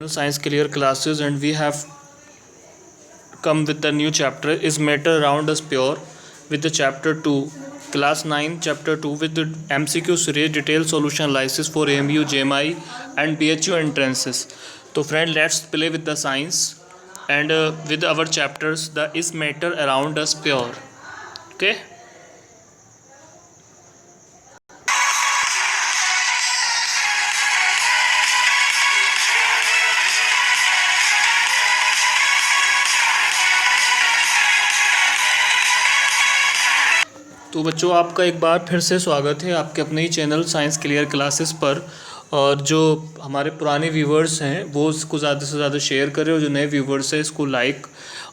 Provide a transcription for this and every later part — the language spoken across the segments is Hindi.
Science Clear classes, and we have come with the new chapter is matter around us pure with the chapter 2 class 9 chapter 2 with the MCQ series detailed solution analysis for AMU JMI and BHU entrances. So friend, let's play with the science and with our chapters the is matter around us pure. Okay. तो बच्चों, आपका एक बार फिर से स्वागत है आपके अपने ही चैनल साइंस क्लियर क्लासेस पर। और जो हमारे पुराने व्यूवर्स हैं वो इसको ज़्यादा से ज़्यादा शेयर करें और जो नए व्यूवर्स हैं इसको लाइक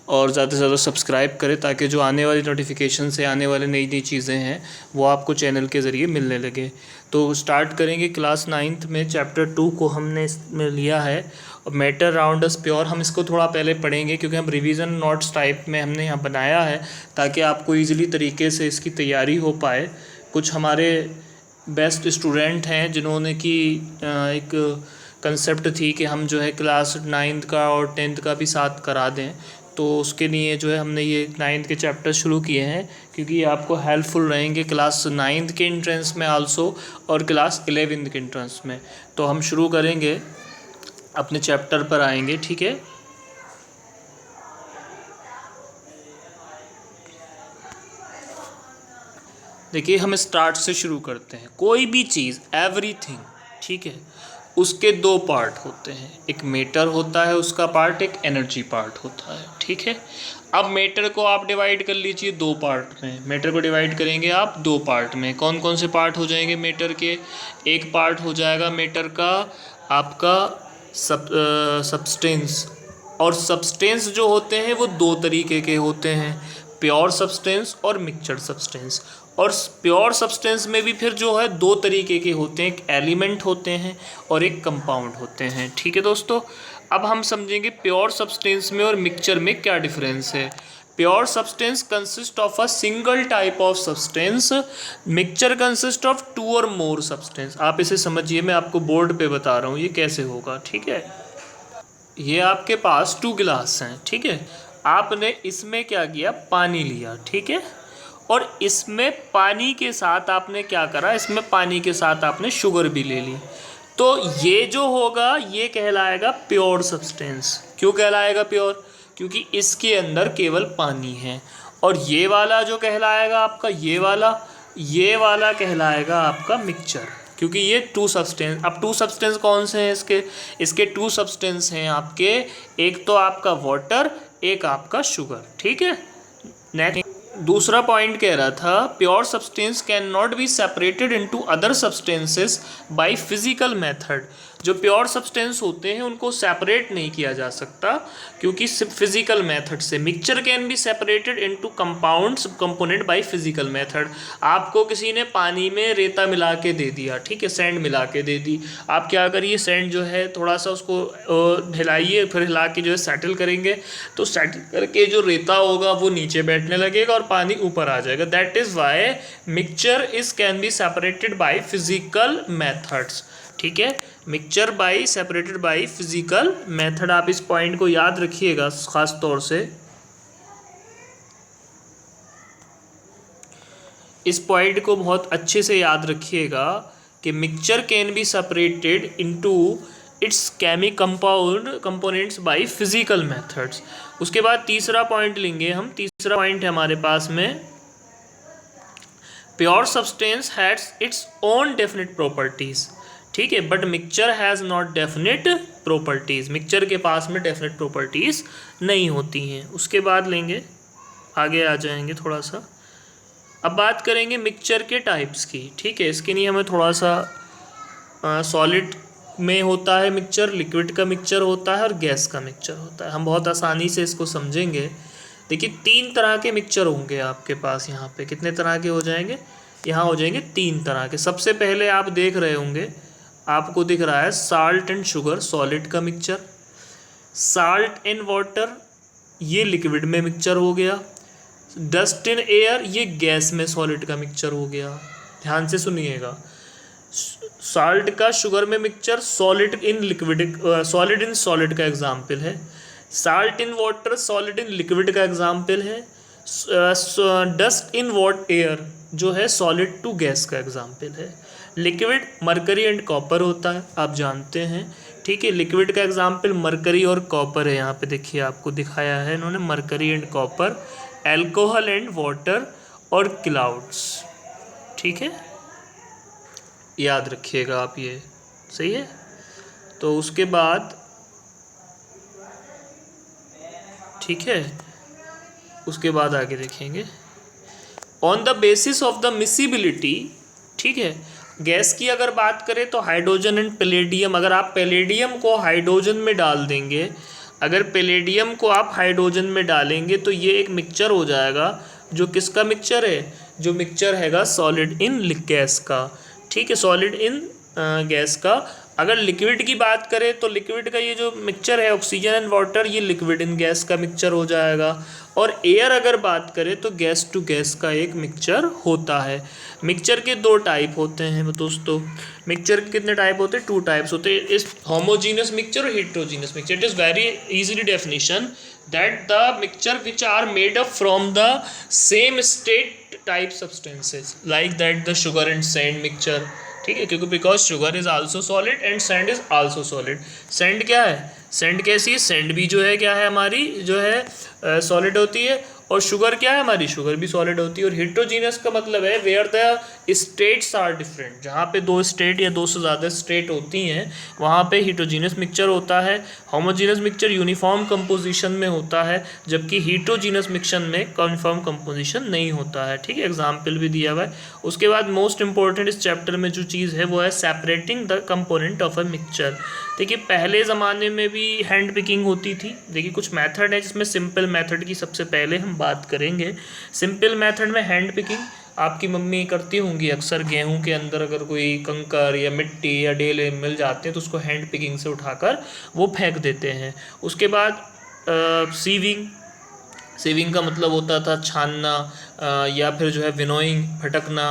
और ज़्यादा से ज़्यादा सब्सक्राइब करें ताकि जो आने वाली नोटिफिकेशन से आने वाली नई नई चीज़ें हैं वो आपको चैनल के ज़रिए मिलने लगे। तो स्टार्ट करेंगे क्लास 9th में चैप्टर 2 को हमने इसमें लिया है मैटर अराउंड अस प्योर। हम इसको थोड़ा पहले पढ़ेंगे क्योंकि हम रिवीजन नोट्स टाइप में हमने यहाँ बनाया है ताकि आपको ईजिली तरीके से इसकी तैयारी हो पाए। कुछ हमारे बेस्ट स्टूडेंट हैं जिन्होंने कि एक कंसेप्ट थी कि हम जो है क्लास 9th का और 10th का भी साथ करा दें, तो उसके लिए जो है हमने ये 9th के चैप्टर शुरू किए हैं क्योंकि ये आपको हेल्पफुल रहेंगे क्लास 9th के एंट्रेंस में आल्सो और क्लास 11th के एंट्रेंस में। तो हम शुरू करेंगे, अपने चैप्टर पर आएंगे, ठीक है। देखिए, हम स्टार्ट से शुरू करते हैं। कोई भी चीज़, एवरीथिंग, ठीक है, उसके दो पार्ट होते हैं। एक मैटर होता है उसका पार्ट, एक एनर्जी पार्ट होता है, ठीक है। अब मैटर को आप डिवाइड कर लीजिए दो पार्ट में। मैटर को डिवाइड करेंगे आप दो पार्ट में। कौन कौन से पार्ट हो जाएंगे मैटर के? एक पार्ट हो जाएगा मैटर का आपका सब्सटेंस। और सब्सटेंस जो होते हैं वो दो तरीके के होते हैं, प्योर सब्सटेंस और मिक्सचर सब्सटेंस। और प्योर सब्सटेंस में भी फिर जो है दो तरीके के होते हैं, एक एलिमेंट होते हैं और एक कंपाउंड होते हैं, ठीक है दोस्तों। अब हम समझेंगे प्योर सब्सटेंस में और मिक्सचर में क्या डिफरेंस है। Pure substance consist of a single type of substance, mixture consist of 2 और मोर सब्सटेंस। आप इसे समझिए, मैं आपको बोर्ड पे बता रहा हूँ ये कैसे होगा, ठीक है। ये आपके पास 2 गिलास हैं, ठीक है। आपने इसमें क्या किया, पानी लिया, ठीक है। और इसमें पानी के साथ आपने क्या करा, इसमें पानी के साथ आपने शुगर भी ले ली। तो ये जो होगा ये कहलाएगा प्योर सब्सटेंस। क्यों कहलाएगा प्योर? क्योंकि इसके अंदर केवल पानी है। और ये वाला जो कहलाएगा आपका, ये वाला कहलाएगा आपका मिक्सचर, क्योंकि ये 2 सब्सटेंस। अब 2 सब्सटेंस कौन से हैं इसके 2 सब्सटेंस हैं आपके, एक तो आपका वाटर, एक आपका शुगर, ठीक है। नेक्स्ट दूसरा पॉइंट कह रहा था, pure substance can not be separated into other substances by physical method. जो प्योर सब्सटेंस होते हैं उनको सेपरेट नहीं किया जा सकता क्योंकि फिजिकल मेथड से। Mixture can be separated into compounds component by physical method. आपको किसी ने पानी में रेता मिला के दे दिया, ठीक है, सैंड मिला के दे दी। आप क्या करिए, सैंड जो है थोड़ा सा उसको हिलाइए, फिर हिला के जो है सेटल करेंगे, तो सेटल करके जो रेता होगा वो नीचे बैठने लगेगा और पानी ऊपर आ जाएगा। That is why mixture is can be separated by physical methods, ठीक है। Mixture by separated by physical method. आप इस पॉइंट को याद रखिएगा खास तौर से, इस पॉइंट को बहुत अच्छे से याद रखिएगा कि mixture can be separated into its chemical components by physical methods. उसके बाद तीसरा पॉइंट लेंगे हम। तीसरा पॉइंट है हमारे पास में, pure substance has its own definite properties, ठीक है, but mixture has not definite properties. Mixture के पास में डेफिनेट प्रॉपर्टीज़ नहीं होती हैं। उसके बाद लेंगे, आगे आ जाएंगे थोड़ा सा। अब बात करेंगे मिक्सचर के टाइप्स की, ठीक है। इसके लिए हमें थोड़ा सा सॉलिड में होता है मिक्सचर, लिक्विड का मिक्सचर होता है और गैस का मिक्सचर होता है। हम बहुत आसानी से इसको समझेंगे। देखिए, 3 तरह के मिक्सचर होंगे आपके पास यहाँ पे। कितने तरह के हो जाएंगे? यहाँ हो जाएंगे 3 तरह के। सबसे पहले आप देख रहे होंगे, आपको दिख रहा है साल्ट एंड शुगर, सॉलिड का मिक्सचर। साल्ट एंड वाटर, ये लिक्विड में मिक्सचर हो गया। डस्ट एंड एयर, ये गैस में सॉलिड का मिक्सचर हो गया। ध्यान से सुनिएगा, साल्ट का शुगर में mixture, solid in liquid, solid in solid का एग्जाम्पल है। Salt in water solid in liquid का एग्जाम्पल है। डस्ट इन वॉट एयर जो है सॉलिड टू गैस का एग्जाम्पल है। लिक्विड मरकरी एंड कॉपर होता है, आप जानते हैं, ठीक है। लिक्विड का एग्जाम्पल मरकरी और कॉपर है, यहाँ पे देखिए आपको दिखाया है इन्होंने, mercury and copper. Alcohol and water और क्लाउड्स, ठीक है, याद रखिएगा आप ये, सही है। तो उसके बाद ठीक है, उसके बाद आगे देखेंगे on the basis of the miscibility, ठीक है। गैस की अगर बात करें तो हाइड्रोजन एंड पैलेडियम, अगर आप पैलेडियम को हाइड्रोजन में डाल देंगे, अगर पैलेडियम को आप हाइड्रोजन में डालेंगे तो ये एक मिक्सचर हो जाएगा, जो किसका मिक्सचर है, जो मिक्सचर हैगा सॉलिड इन गैस का, ठीक है, सॉलिड इन गैस का। अगर लिक्विड की बात करें तो लिक्विड का ये जो मिक्सचर है ऑक्सीजन एंड वाटर, ये लिक्विड इन गैस का मिक्सचर हो जाएगा। और एयर अगर बात करें तो गैस टू गैस का एक मिक्सचर होता है। मिक्सचर के दो टाइप होते हैं दोस्तों, मिक्सचर के कितने टाइप होते हैं, 2 टाइप्स होते हैं, इस होमोजीनियस मिक्सचर और heterogeneous mixture. It is very easily definition that the mixture which are made up from the same state type substances like that the sugar and sand mixture, ठीक है, क्योंकि because sugar is also solid and sand is also solid. Sand क्या है, सैंड कैसी है, सैंड भी जो है क्या है हमारी जो है सॉलिड होती है, और शुगर क्या है हमारी, शुगर भी सॉलिड होती है। और हेट्रोजीनियस का मतलब है where the states are different, जहाँ पे 2 स्टेट या 2 से ज़्यादा स्टेट होती हैं वहाँ पे हेट्रोजीनियस मिक्सचर होता है। होमोजीनियस मिक्सचर यूनिफॉर्म कंपोजिशन में होता है, जबकि हेट्रोजीनियस मिक्सचर में यूनिफॉर्म कंपोजिशन नहीं होता है, ठीक है, एग्जाम्पल भी दिया हुआ है। उसके बाद मोस्ट इंपॉर्टेंट इस चैप्टर में जो चीज़ है वो है separating the component of a mixture. देखिए पहले ज़माने में भी हैंड पिकिंग होती थी। देखिए कुछ मेथड है जिसमें सिंपल मेथड की सबसे पहले हम बात करेंगे। सिंपल मेथड में हैंड पिकिंग आपकी मम्मी करती होंगी अक्सर, गेहूं के अंदर अगर कोई कंकर या मिट्टी या डेले मिल जाते हैं तो उसको हैंड पिकिंग से उठाकर वो फेंक देते हैं। उसके बाद सीविंग, सीविंग का मतलब होता था छानना या फिर जो है विनोइंग, फटकना,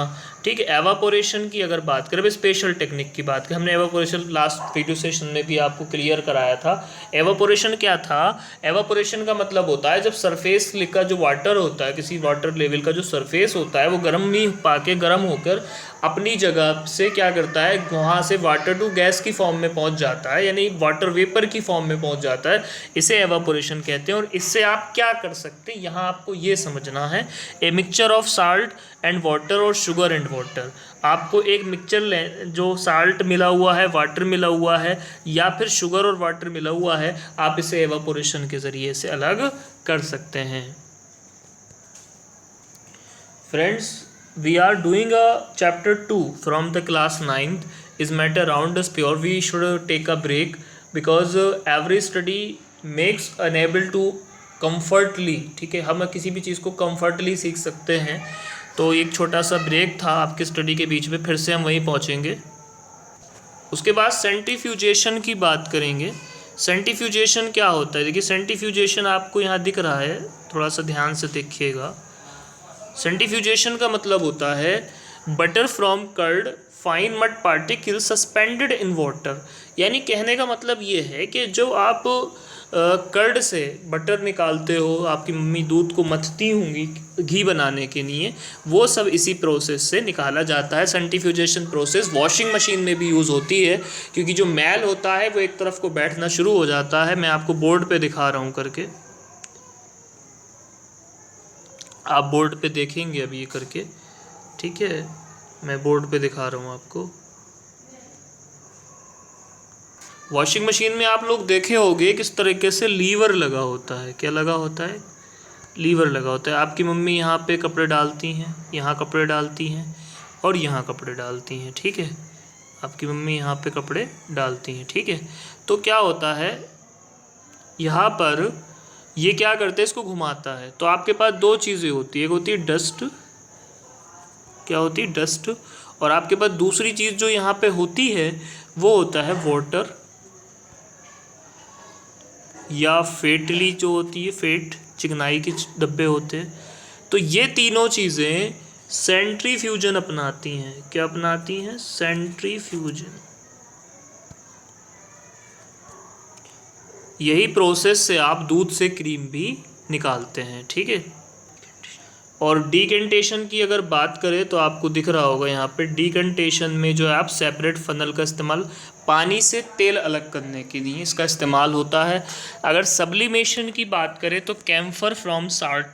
ठीक है। एवापोरेशन की अगर बात करें, स्पेशल टेक्निक की बात करें, हमने एवापोरेशन लास्ट वीडियो सेशन में भी आपको क्लियर कराया था। एवापोरेशन क्या था, एवापोरेशन का मतलब होता है जब सरफेस का जो वाटर होता है, किसी वाटर लेवल का जो सरफेस होता है वो गर्मी पाके गर्म होकर अपनी जगह से क्या करता है, वहाँ से वाटर टू गैस की फॉर्म में पहुँच जाता है, यानी वाटर वेपर की फॉर्म में पहुँच जाता है, इसे एवापोरेशन कहते हैं। और इससे आप क्या कर सकते हैं, यहाँ आपको ये समझना है, a mixture of salt and water और शुगर एंड वाटर। आपको एक मिक्सचर लें जो साल्ट मिला हुआ है, वाटर मिला हुआ है, या फिर शुगर और वाटर मिला हुआ है, आप इसे एवापोरेशन के ज़रिए से अलग कर सकते हैं। Friends, we are doing a chapter 2 from the class 9th is matter around us pure. We should take a break because every study makes unable to comfortably, ठीक है, हम किसी भी चीज़ को comfortably सीख सकते हैं। तो एक छोटा सा ब्रेक था आपके स्टडी के बीच में, फिर से हम वहीं पहुँचेंगे। उसके बाद सेंट्रीफ्यूजेशन की बात करेंगे। सेंट्रीफ्यूजेशन क्या होता है, देखिए सेंट्रीफ्यूजेशन आपको यहाँ दिख रहा है, थोड़ा सा ध्यान से देखिएगा। सेंट्रीफ्यूजेशन का मतलब होता है butter from curd fine mud particle suspended in water, यानी कहने का मतलब ये है कि जो आप कर्ड से बटर निकालते हो, आपकी मम्मी दूध को मथती होंगी घी बनाने के लिए, वो सब इसी प्रोसेस से निकाला जाता है। सेंट्रीफ्यूजेशन प्रोसेस वॉशिंग मशीन में भी यूज़ होती है, क्योंकि जो मैल होता है वो एक तरफ को बैठना शुरू हो जाता है। मैं आपको बोर्ड पे दिखा रहा हूँ करके, आप बोर्ड पे देखेंगे अभी ये करके, ठीक है, मैं बोर्ड पे दिखा रहा हूँ आपको। वॉशिंग मशीन में आप लोग देखे होंगे किस तरीके से लीवर लगा होता है, क्या लगा होता है, लीवर लगा होता है। आपकी मम्मी यहाँ पे कपड़े डालती हैं, यहाँ कपड़े डालती हैं और यहाँ कपड़े डालती हैं, ठीक है, आपकी मम्मी यहाँ पे कपड़े डालती हैं, ठीक है। तो क्या होता है यहाँ पर, ये क्या करते हैं, इसको घुमाता है, तो आपके पास 2 चीज़ें होती है, एक होती है डस्ट, क्या होती है, डस्ट, और आपके पास दूसरी चीज़ जो यहाँ पे होती है वो होता है वाटर या फेटली जो होती है, फेट चिकनाई के डब्बे होते हैं। तो ये तीनों चीज़ें सेंट्रीफ्यूजन अपनाती हैं। क्या अपनाती हैं? सेंट्रीफ्यूजन। यही प्रोसेस से आप दूध से क्रीम भी निकालते हैं, ठीक है। और डीकेंटेशन की अगर बात करें तो आपको दिख रहा होगा यहाँ पे, डीकेंटेशन में जो है आप सेपरेट फनल का इस्तेमाल पानी से तेल अलग करने के लिए इसका इस्तेमाल होता है। अगर सब्लिमेशन की बात करें तो कैम्फर फ्रॉम साल्ट।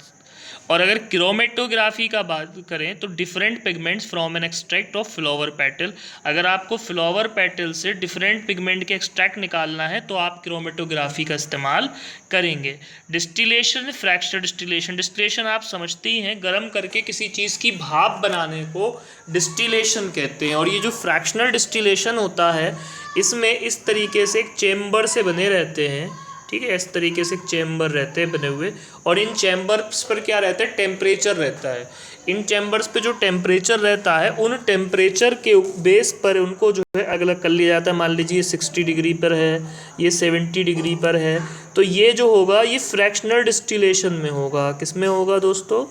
और अगर क्रोमेटोग्राफी का बात करें तो different pigments from an extract of flower petal. अगर आपको फ्लावर पेटल से डिफरेंट पिगमेंट के एक्सट्रैक्ट निकालना है तो आप क्रोमेटोग्राफी का इस्तेमाल करेंगे। Distillation, fracture distillation. डिस्टिलेशन आप समझते ही हैं, गर्म करके किसी चीज़ की भाप बनाने को डिस्टिलेशन कहते हैं। और ये जो फ्रैक्शनल डिस्टिलेशन होता है इसमें इस तरीके से एक चेम्बर से बने रहते हैं, ठीक है। इस तरीके से एक चैम्बर रहते हैं बने हुए, और इन चैम्बर्स पर क्या रहता है? टेम्परेचर रहता है। इन चैम्बर्स पे जो टेम्परेचर रहता है उन टेम्परेचर के बेस पर उनको जो है अलग अलग कर लिया जाता है। मान लीजिए 60 डिग्री पर है, ये 70 डिग्री पर है, तो ये जो होगा ये फ्रैक्शनल डिस्टिलेशन में होगा। किस में होगा दोस्तों?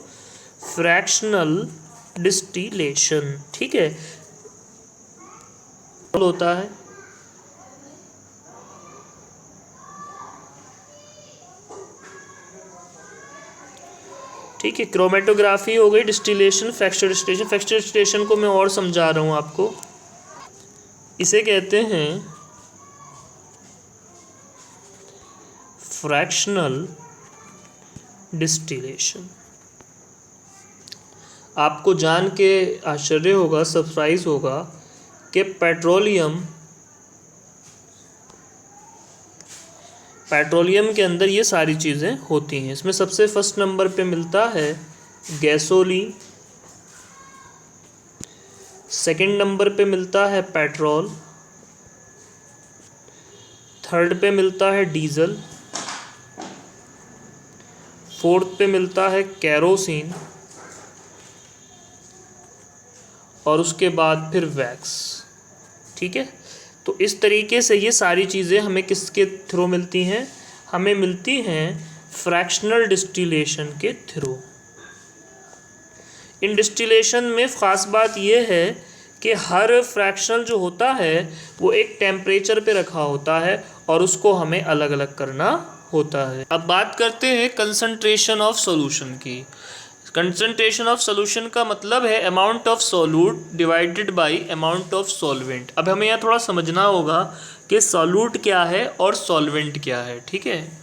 फ्रैक्शनल डिस्टिलेशन, ठीक है। होता है ठीक है। क्रोमेटोग्राफी हो गई, distillation, fracture distillation. Fracture distillation को मैं और समझा रहा हूँ आपको। इसे कहते हैं फ्रैक्शनल डिस्टिलेशन। आपको जान के आश्चर्य होगा, सरप्राइज होगा कि पेट्रोलियम के अंदर ये सारी चीज़ें होती हैं। इसमें सबसे फर्स्ट नंबर पे मिलता है गैसोलीन, सेकंड नंबर पे मिलता है पेट्रोल, थर्ड पे मिलता है डीजल, फोर्थ पे मिलता है कैरोसिन, और उसके बाद फिर वैक्स, ठीक है। तो इस तरीके से ये सारी चीज़ें हमें किसके थ्रू मिलती हैं? हमें मिलती हैं फ्रैक्शनल डिस्टिलेशन के थ्रू। इन डिस्टिलेशन में ख़ास बात ये है कि हर फ्रैक्शनल जो होता है वो एक टेम्परेचर पे रखा होता है और उसको हमें अलग अलग करना होता है। अब बात करते हैं कंसंट्रेशन ऑफ सॉल्यूशन की। कंसंट्रेशन ऑफ सॉल्यूशन का मतलब है amount of solute divided by amount of solvent. अब हमें यहाँ थोड़ा समझना होगा कि सॉल्यूट क्या है और सॉल्वेंट क्या है, ठीक है।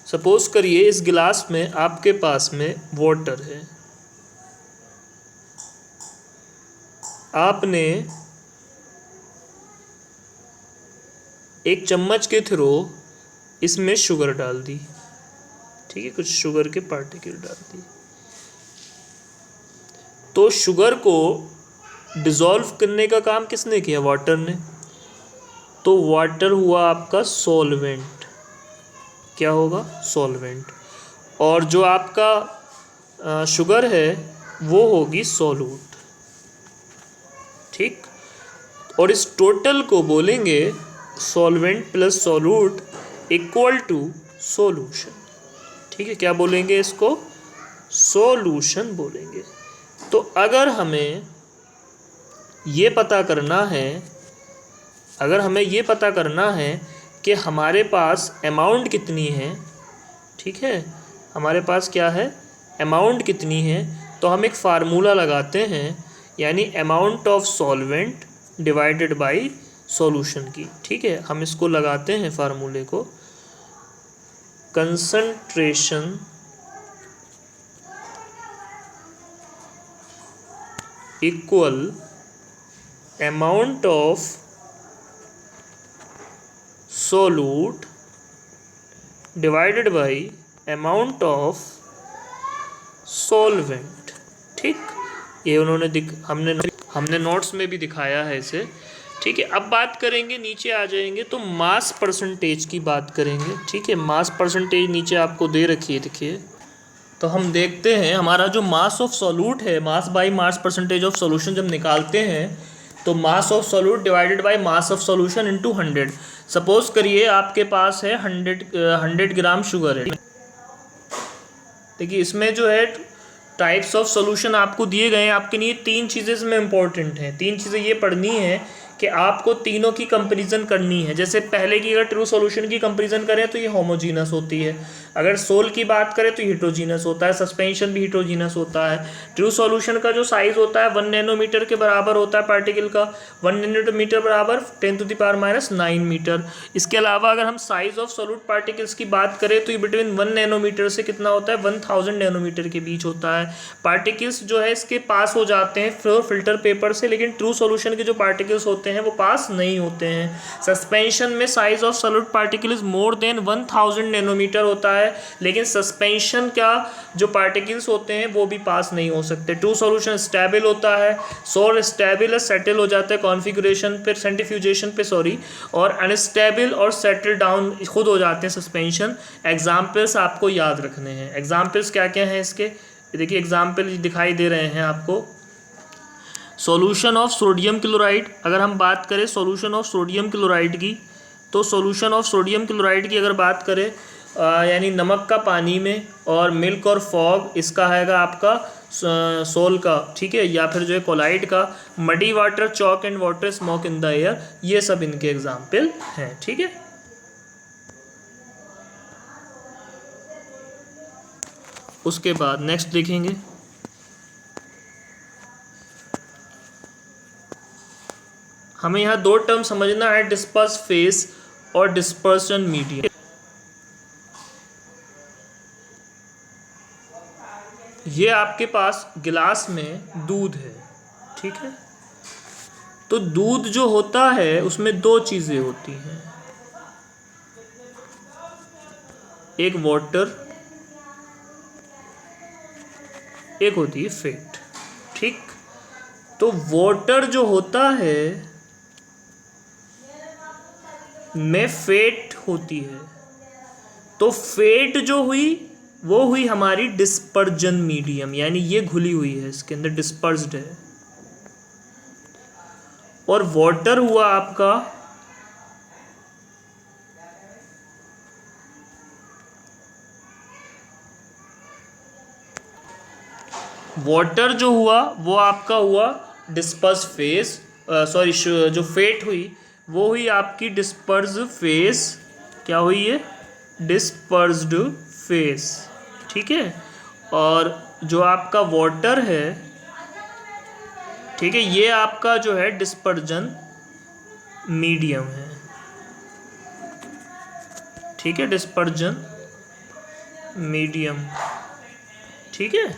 सपोज करिए इस गिलास में आपके पास में वाटर है, आपने एक चम्मच के थ्रू इसमें शुगर डाल दी, ठीक है, कुछ शुगर के पार्टिकल डाल दी। तो शुगर को डिसॉल्व करने का काम किसने किया? वाटर ने। तो वाटर हुआ आपका सॉल्वेंट। क्या होगा? सॉल्वेंट। और जो आपका शुगर है वो होगी सॉल्यूट, ठीक। और इस टोटल को बोलेंगे solvent plus solute equal to solution, ठीक है। क्या बोलेंगे इसको? सॉल्यूशन बोलेंगे। तो अगर हमें ये पता करना है कि हमारे पास अमाउंट कितनी है, ठीक है, हमारे पास क्या है? अमाउंट कितनी है, तो हम एक फार्मूला लगाते हैं, यानी amount of solvent divided by solution की, ठीक है। हम इसको लगाते हैं फार्मूले को, concentration equal amount of solute divided by amount of solvent, ठीक। ये उन्होंने हमने नोट्स में भी दिखाया है इसे, ठीक है। अब बात करेंगे, नीचे आ जाएंगे तो मास परसेंटेज की बात करेंगे, ठीक है। मास परसेंटेज नीचे आपको दे रखी है, देखिए। तो हम देखते हैं हमारा जो मास ऑफ सॉल्यूट है, mass by mass percentage of solution जब निकालते हैं तो mass of solute divided by mass of solution into 100। Suppose करिए आपके पास है 100 ग्राम शुगर है। देखिए इसमें जो है टाइप्स ऑफ सॉल्यूशन आपको दिए गए हैं, आपके लिए 3 चीज़ें इसमें इंपॉर्टेंट हैं। 3 चीज़ें ये पढ़नी है कि आपको तीनों की कंपैरिजन करनी है। जैसे पहले की अगर ट्रू सॉल्यूशन की कंपैरिजन करें तो ये होमोजीनस होती है, अगर सोल की बात करें तो हेट्रोजीनस होता है, सस्पेंशन भी हेट्रोजीनस होता है। ट्रू सॉल्यूशन का जो साइज होता है 1 नैनोमीटर के बराबर होता है पार्टिकल का, 1 नैनोमीटर बराबर 10⁻⁹ मीटर। इसके अलावा अगर हम साइज ऑफ सॉल्यूट पार्टिकल्स की बात करें तो ये बिटवीन 1 नैनोमीटर से कितना होता है 1000 नैनोमीटर के बीच होता है। पार्टिकल्स जो है इसके पास हो जाते हैं फिल्टर पेपर से, लेकिन ट्रू सॉल्यूशन के जो पार्टिकल्स होते हैं वो पास नहीं होते हैं। सस्पेंशन में size of solid particle is more than 1000 nanometer होता है, लेकिन सस्पेंशन का जो पार्टिकल्स होते हैं वो भी पास नहीं हो सकते। ट्रू सॉल्यूशन स्टेबल होता है, सोल स्टेबल सेटल हो जाता है कॉन्फ़िगरेशन पे, सेंट्रीफ्यूजेशन पे सॉरी, और अनस्टेबल और सेटल डाउन खुद हो जाते हैं सस्पेंशन। एग्जाम्पल्स आपको याद रखने हैं। एग्जाम्पल्स क्या क्या हैं इसके, देखिए एग्जाम्पल दिखाई दे रहे हैं आपको। सॉल्यूशन ऑफ सोडियम क्लोराइड, अगर हम बात करें सॉल्यूशन ऑफ सोडियम क्लोराइड की, तो सॉल्यूशन ऑफ सोडियम क्लोराइड की अगर बात करें यानी नमक का पानी में, और मिल्क और फॉग इसका हैगा आपका सोल का, ठीक है, या फिर जो है कोलाइड का, muddy water, chalk and water, smoke in the air, ये सब इनके एग्जाम्पल हैं, ठीक है। उसके बाद नेक्स्ट देखेंगे, हमें यहाँ 2 टर्म समझना है, डिस्पर्स फेस और डिस्पर्सन मीडियम। ये आपके पास गिलास में दूध है, ठीक है, तो दूध जो होता है उसमें 2 चीज़ें होती हैं, एक वाटर, एक होती है फैट, ठीक। तो वाटर जो होता है में फैट होती है, तो फैट जो हुई वो हुई हमारी डिस्पर्जन मीडियम, यानी ये घुली हुई है, इसके अंदर डिस्पर्स्ड है। और वाटर हुआ आपका वाटर जो हुआ वो आपका हुआ डिस्पर्स फेस, सॉरी जो फैट हुई वो हुई आपकी डिस्पर्स फेस, क्या हुई है डिस्पर्स्ड फेस, ठीक है। और जो आपका वाटर है, ठीक है, ये आपका जो है डिस्पर्जन मीडियम है, ठीक है, डिस्पर्जन मीडियम, ठीक है।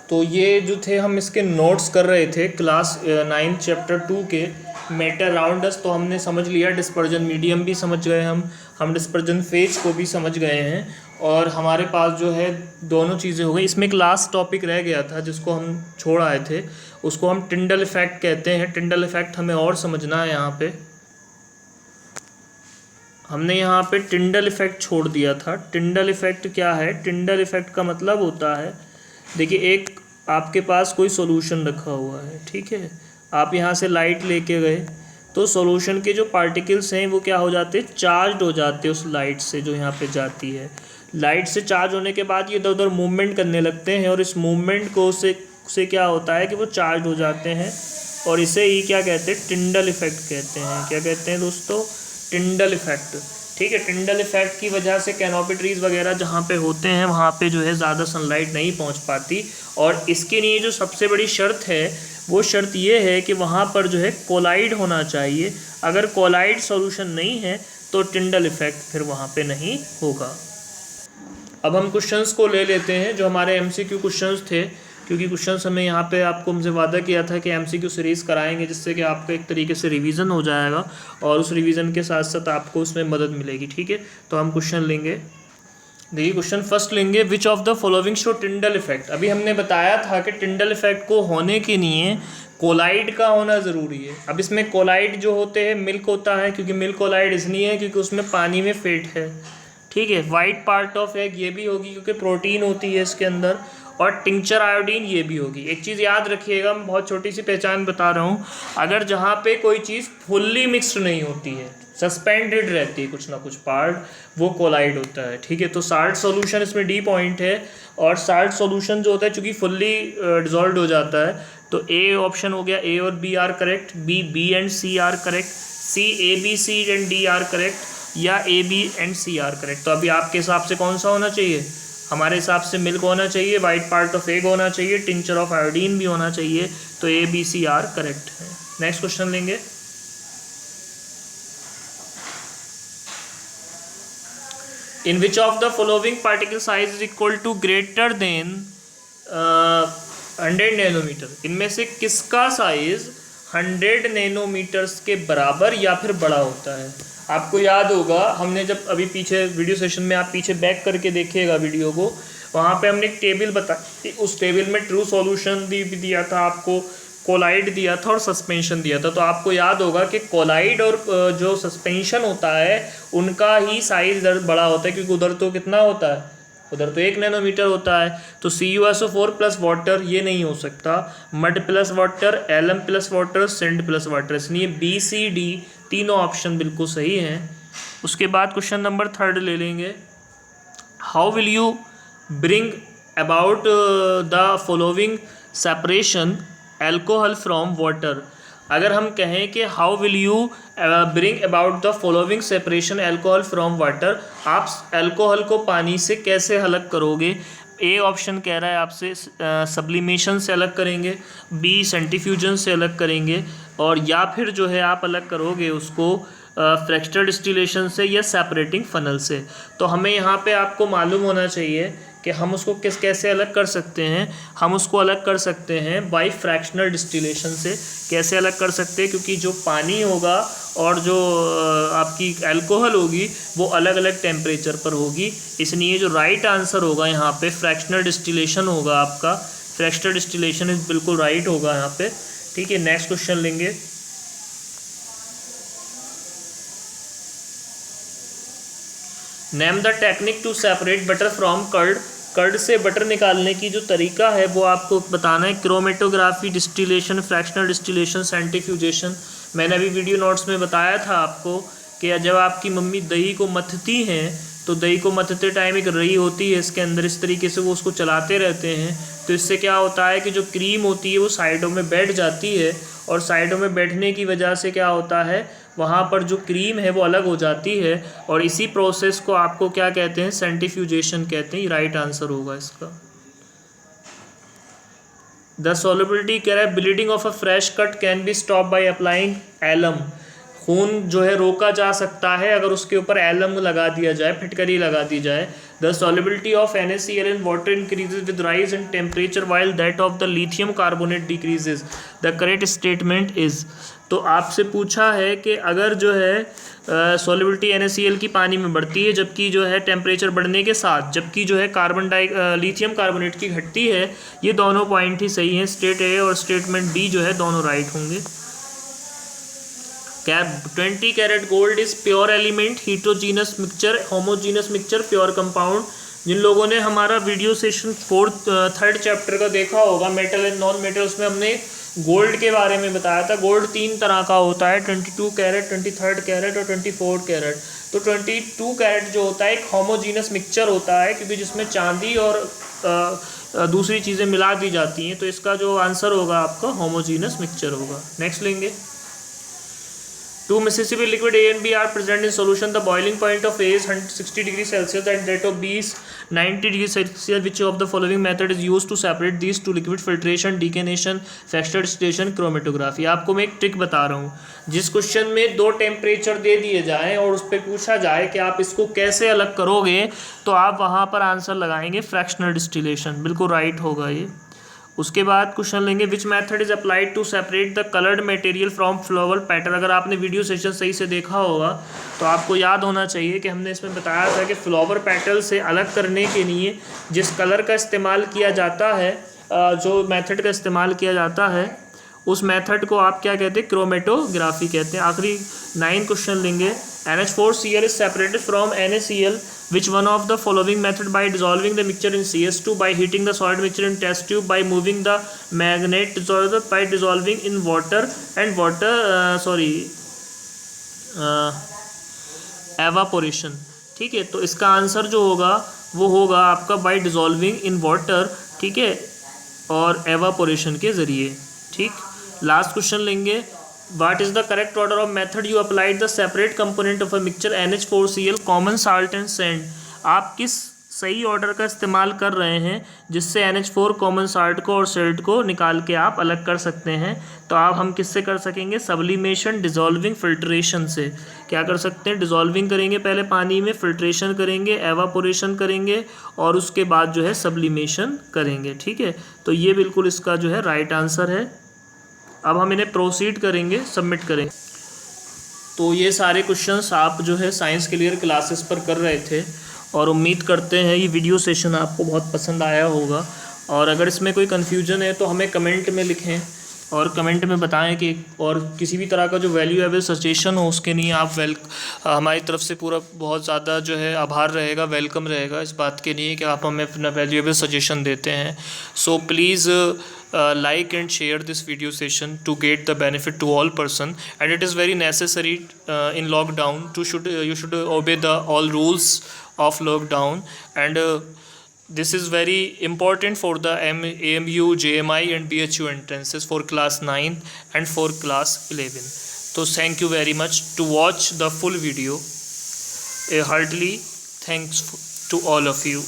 तो ये जो थे हम इसके नोट्स कर रहे थे क्लास 9 चैप्टर 2 के मैटर अराउंड अस, तो हमने समझ लिया डिस्पर्जन मीडियम भी समझ गए, हम डिस्पर्जन फेज को भी समझ गए हैं, और हमारे पास जो है दोनों चीज़ें हो गई। इसमें एक लास्ट टॉपिक रह गया था जिसको हम छोड़ आए थे, उसको हम टिंडल इफेक्ट कहते हैं। टिंडल इफेक्ट हमें और समझना है, यहाँ पे हमने यहाँ पे टिंडल इफेक्ट छोड़ दिया था। टिंडल इफेक्ट क्या है, टिंडल इफेक्ट का मतलब होता है, देखिए एक आपके पास कोई सॉल्यूशन रखा हुआ है, ठीक है, आप यहाँ से लाइट लेके गए तो सॉल्यूशन के जो पार्टिकल्स हैं वो क्या हो जाते हैं, चार्ज हो जाते हैं उस लाइट से जो यहाँ पे जाती है। लाइट से चार्ज होने के बाद ये इधर उधर मूवमेंट करने लगते हैं, और इस मूवमेंट को से क्या होता है कि वो चार्ज हो जाते हैं, और इसे ही क्या कहते हैं, टिंडल इफेक्ट कहते हैं। क्या कहते हैं दोस्तों, टिंडल इफेक्ट, ठीक है। टिंडल इफेक्ट की वजह से कैनोपी ट्रीज वगैरह जहाँ पे होते हैं वहाँ पे जो है ज़्यादा सनलाइट नहीं पहुँच पाती, और इसके लिए जो सबसे बड़ी शर्त है वो शर्त ये है कि वहाँ पर जो है कोलाइड होना चाहिए। अगर कोलाइड सॉल्यूशन नहीं है तो टिंडल इफेक्ट फिर वहाँ पे नहीं होगा। अब हम क्वेश्चंस को ले लेते हैं जो हमारे MCQ क्वेश्चंस थे, क्योंकि क्वेश्चंस हमें यहाँ पे आपको हमसे वादा किया था कि MCQ सीरीज़ कराएंगे, जिससे कि आपका एक तरीके से रिवीजन हो जाएगा और उस रिवीजन के साथ साथ आपको उसमें मदद मिलेगी, ठीक है। तो हम क्वेश्चन लेंगे, देखिए क्वेश्चन फर्स्ट लेंगे, विच of the following show Tyndall effect. अभी हमने बताया था कि टिंडल इफेक्ट को होने के लिए कोलाइड का होना ज़रूरी है। अब इसमें कोलाइड जो होते हैं मिल्क होता है, क्योंकि मिल्क कोलाइड इसलिए है क्योंकि उसमें पानी में फैट है, ठीक है। वाइट पार्ट ऑफ एग ये भी होगी क्योंकि प्रोटीन होती है इसके अंदर, और टिंचर आयोडीन ये भी होगी। एक चीज़ याद रखिएगा, मैं बहुत छोटी सी पहचान बता रहा हूँ, अगर जहाँ पे कोई चीज़ फुल्ली मिक्स्ड नहीं होती है, सस्पेंडेड रहती है कुछ ना कुछ पार्ट, वो कोलाइड होता है, ठीक है। तो साल्ट सॉल्यूशन इसमें डी पॉइंट है, और साल्ट सॉल्यूशन जो होता है चूँकि फुल्ली डिजॉल्व हो जाता है, तो ए ऑप्शन हो गया, ए और B are correct, B and C are correct, C A B C and D are correct, या A B and C are correct. तो अभी आपके हिसाब से कौन सा होना चाहिए? हमारे हिसाब से मिल्क होना चाहिए, वाइट पार्ट ऑफ एग होना चाहिए, टिंचर ऑफ आयोडीन भी होना चाहिए, तो A B C are correct है। नेक्स्ट क्वेश्चन लेंगे। In which of the following particle size is equal to greater than 100 nanometre, इनमें से किसका साइज 100 नैनोमीटर्स के बराबर या फिर बड़ा होता है? आपको याद होगा हमने जब अभी पीछे वीडियो सेशन में, आप पीछे बैक करके देखिएगा वीडियो को, वहाँ पे हमने एक टेबल बताई, उस टेबल में ट्रू सॉल्यूशन दिया था आपको, कोलाइड दिया था और सस्पेंशन दिया था। तो आपको याद होगा कि कोलाइड और जो सस्पेंशन होता है उनका ही साइज बड़ा होता है, क्योंकि उधर तो कितना होता है, उधर तो 1 नैनोमीटर होता है। तो CuSO4 प्लस वाटर ये नहीं हो सकता, mud plus water, alum plus water, sand plus water, इसलिए बी सी डी तीनों ऑप्शन बिल्कुल सही हैं। उसके बाद क्वेश्चन नंबर 3 ले लेंगे। How will you bring about the following separation alcohol from water? अगर हम कहें कि how will you bring about the following separation alcohol from water, आप एल्कोहल को पानी से कैसे अलग करोगे? ए ऑप्शन कह रहा है आपसे सब्लिमेशन से अलग करेंगे, बी सेंट्रीफ्यूजन से अलग करेंगे, और या फिर जो है आप अलग करोगे उसको फ्रैक्चरल डिस्टिलेशन से या सेपरेटिंग फनल से। तो हमें यहाँ पे आपको मालूम होना चाहिए कि हम उसको कैसे अलग कर सकते हैं। हम उसको अलग कर सकते हैं बाय फ्रैक्शनल डिस्टिलेशन से। कैसे अलग कर सकते हैं? क्योंकि जो पानी होगा और जो आपकी अल्कोहल होगी वो अलग अलग टेम्परेचर पर होगी, इसलिए जो राइट आंसर होगा यहाँ पे फ्रैक्शनल डिस्टिलेशन होगा आपका। फ्रैक्शनल डिस्टिलेशन इज बिल्कुल राइट होगा यहाँ पे, ठीक है। नेक्स्ट क्वेश्चन लेंगे। Name the technique to separate butter from curd. Curd से बटर निकालने की जो तरीका है वो आपको बताना है। Chromatography, distillation, fractional distillation, centrifugation. मैंने अभी वीडियो नोट्स में बताया था आपको कि जब आपकी मम्मी दही को मथती हैं तो दही को मथते टाइम एक रई होती है इसके अंदर, इस तरीके से वो उसको चलाते रहते हैं, तो इससे क्या होता है कि जो क्रीम होती है वो साइडों में बैठ जाती है, और साइडों में बैठने की वजह से क्या होता है वहाँ पर जो क्रीम है वो अलग हो जाती है, और इसी प्रोसेस को आपको क्या कहते हैं? सेंट्रीफ्यूजेशन कहते हैं। राइट आंसर होगा इसका। द सॉल्युबिलिटी कह रहा है bleeding of a fresh cut can be stop by applying alum. खून जो है रोका जा सकता है अगर उसके ऊपर एलम लगा दिया जाए, फिटकरी लगा दी जाए। The solubility of NaCl in water increases with rise in temperature while that of the lithium carbonate decreases. The correct statement is. तो आपसे पूछा है कि अगर जो है सॉल्युबिलिटी NaCl की पानी में बढ़ती है, जबकि जो है टेम्परेचर बढ़ने के साथ जबकि जो है लिथियम कार्बोनेट की घटती है, ये दोनों पॉइंट ही सही हैं। स्टेट ए और स्टेटमेंट बी जो है दोनों राइट होंगे। 20 carat gold is pure element, heterogeneous mixture, homogeneous mixture, pure compound. जिन लोगों ने हमारा वीडियो सेशन 3rd चैप्टर का देखा होगा, मेटल एंड नॉन मेटल, उसमें हमने गोल्ड के बारे में बताया था। गोल्ड 3 तरह का होता है, 22 कैरेट, 23rd कैरेट और 24 कैरेट। तो 22 कैरेट जो होता है एक होमोजीनस मिक्सचर होता है, क्योंकि जिसमें चांदी और दूसरी चीज़ें मिला दी जाती हैं, तो इसका जो आंसर होगा आपका होमोजीनस मिक्सचर होगा। नेक्स्ट लेंगे। 2 Mississippi liquid A and B are present in solution. The boiling point of A is 160 degrees Celsius and that of B is 90 degrees Celsius. Which of the following method is used to separate these two liquid? Filtration, decanation, fractional distillation, chromatography. आपको मैं एक ट्रिक बता रहा हूँ। जिस क्वेश्चन में 2 टेम्परेचर दे दिए जाएँ और उस पर पूछा जाए कि आप इसको कैसे अलग करोगे, तो आप वहाँ पर आंसर लगाएंगे फ्रैक्शनल डिस्टिलेशन। बिल्कुल राइट होगा ये। उसके बाद क्वेश्चन लेंगे। Which method is applied to separate the coloured material from floral pattern. अगर आपने वीडियो सेशन सही से देखा होगा तो आपको याद होना चाहिए कि हमने इसमें बताया था कि फ्लावर पेटल से अलग करने के लिए जिस कलर का इस्तेमाल किया जाता है, जो मेथड का इस्तेमाल किया जाता है, उस मेथड को आप क्या कहते हैं? क्रोमेटोग्राफी कहते हैं। आखिरी 9 क्वेश्चन लेंगे। NH4Cl is separated from NaCl Which one of the following method by dissolving the mixture in CS2, by heating the solid mixture in test tube, by moving the magnet dissolver, by dissolving in water and evaporation। ठीक है, तो इसका आंसर जो होगा वो होगा आपका बाय डिजॉल्विंग इन वाटर, ठीक है, और एवापोरेशन के ज़रिए। ठीक, लास्ट क्वेश्चन लेंगे। What is the correct order of method you applied the separate component of a mixture NH4Cl common salt and sand? आप किस सही ऑर्डर का इस्तेमाल कर रहे हैं जिससे NH4 कॉमन साल्ट को और सेल्ट को निकाल के आप अलग कर सकते हैं? तो आप हम किससे कर सकेंगे? सब्लिमेशन, डिजॉल्विंग, फिल्ट्रेशन से। क्या कर सकते हैं? डिजॉल्विंग करेंगे पहले पानी में, फिल्ट्रेशन करेंगे, एवापोरेशन करेंगे और उसके बाद जो है सब्लिमेशन करेंगे। ठीक है, तो ये बिल्कुल इसका जो है राइट आंसर है। अब हम इन्हें प्रोसीड करेंगे, सबमिट करेंगे। तो ये सारे क्वेश्चंस आप जो है साइंस क्लियर क्लासेस पर कर रहे थे और उम्मीद करते हैं ये वीडियो सेशन आपको बहुत पसंद आया होगा। और अगर इसमें कोई कन्फ्यूजन है तो हमें कमेंट में लिखें और कमेंट में बताएं कि, और किसी भी तरह का जो वैल्यूएबल सजेशन हो उसके लिए आप हमारी तरफ से पूरा बहुत ज़्यादा जो है आभार रहेगा, वेलकम रहेगा इस बात के लिए कि आप हमें अपना वैल्यूएबल सजेशन देते हैं। So please like and share this video session to get the benefit to all person, and it is very necessary in lockdown to you should obey the all rules of lockdown, and this is very important for the AMU, JMI and BHU entrances for class 9 and for class 11. So thank you very much to watch the full video. A heartily thanks to all of you.